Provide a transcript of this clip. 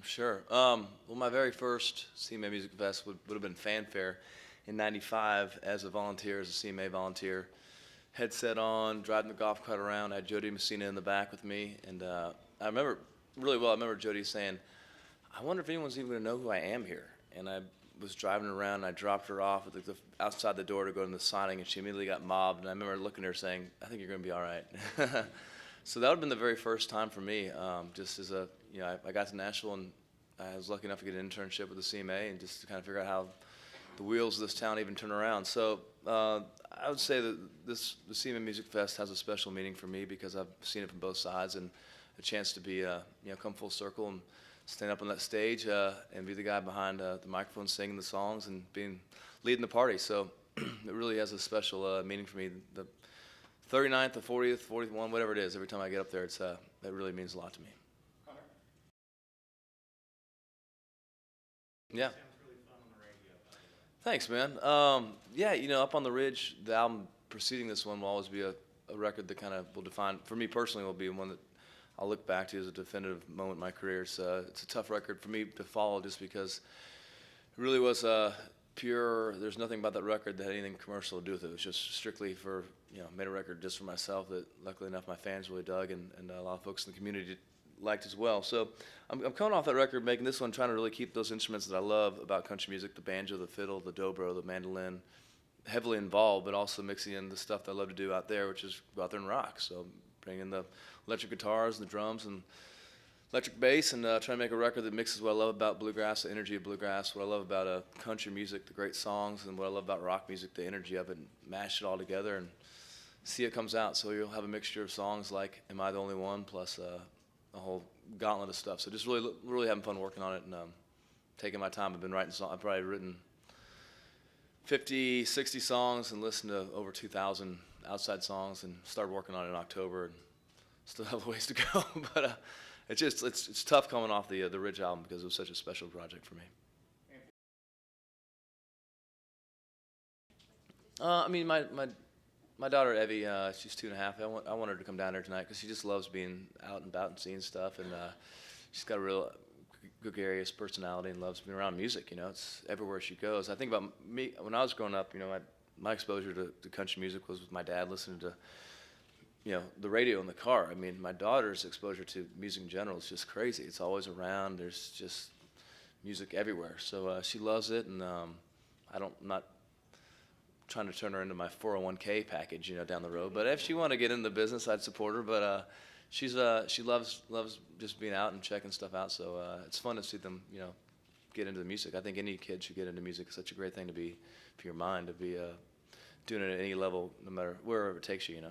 Sure. Well, my very first CMA Music Fest would have been Fanfare in '95 as a volunteer, as a CMA volunteer. Headset on, driving the golf cart around. I had Jody Messina in the back with me, and I remember really well. I remember Jody saying, "I wonder if anyone's even going to know who I am here." And I was driving around, and I dropped her off at outside the door to go to the signing, and she immediately got mobbed. And I remember looking at her saying, "I think you're going to be all right." So that would have been the very first time for me. Just as I got to Nashville, and I was lucky enough to get an internship with the CMA, and just to kind of figure out how the wheels of this town even turn around. So I would say that the CMA Music Fest has a special meaning for me because I've seen it from both sides, and a chance to be, come full circle and stand up on that stage and be the guy behind the microphone singing the songs and leading the party. So it really has a special meaning for me. The 39th, the 40th, 41, whatever it is, every time I get up there, that really means a lot to me. Connor? Yeah. Sounds really fun on the radio, by the way. Thanks, man. Yeah, Up on the Ridge, the album preceding this one will always be a record that kind of will define, for me personally, will be one that I'll look back to as a definitive moment in my career. It's a tough record for me to follow just because it really was pure. There's nothing about that record that had anything commercial to do with it. It was just strictly for, made a record just for myself that luckily enough my fans really dug, and a lot of folks in the community liked as well. So I'm coming off that record, making this one, trying to really keep those instruments that I love about country music, the banjo, the fiddle, the dobro, the mandolin, heavily involved, but also mixing in the stuff that I love to do out there, which is go out there and rock. So bringing the electric guitars and the drums and electric bass, and trying to make a record that mixes what I love about bluegrass, the energy of bluegrass, what I love about country music, the great songs, and what I love about rock music, the energy of it, and mash it all together and see it comes out. So you'll have a mixture of songs like Am I the Only One, plus a whole gauntlet of stuff. So just really having fun working on it, and taking my time. I've been writing songs. I've probably written 50, 60 songs and listened to over 2,000 outside songs, and started working on it in October, and still have a ways to go. But it's tough coming off the Ridge album because it was such a special project for me. My daughter Evie, she's 2.5. I want her to come down there tonight because she just loves being out and about and seeing stuff, and she's got a real gregarious personality and loves being around music. It's everywhere she goes. I think about me when I was growing up. My exposure to country music was with my dad listening to the radio in the car. I mean, my daughter's exposure to music in general is just crazy. It's always around. There's just music everywhere. So she loves it, and I'm not trying to turn her into my 401k package, down the road. But if she wanted to get into the business, I'd support her. But she loves just being out and checking stuff out. So it's fun to see them, get into the music. I think any kid should get into music. It's such a great thing to be for your mind, to be doing it at any level, no matter wherever it takes you.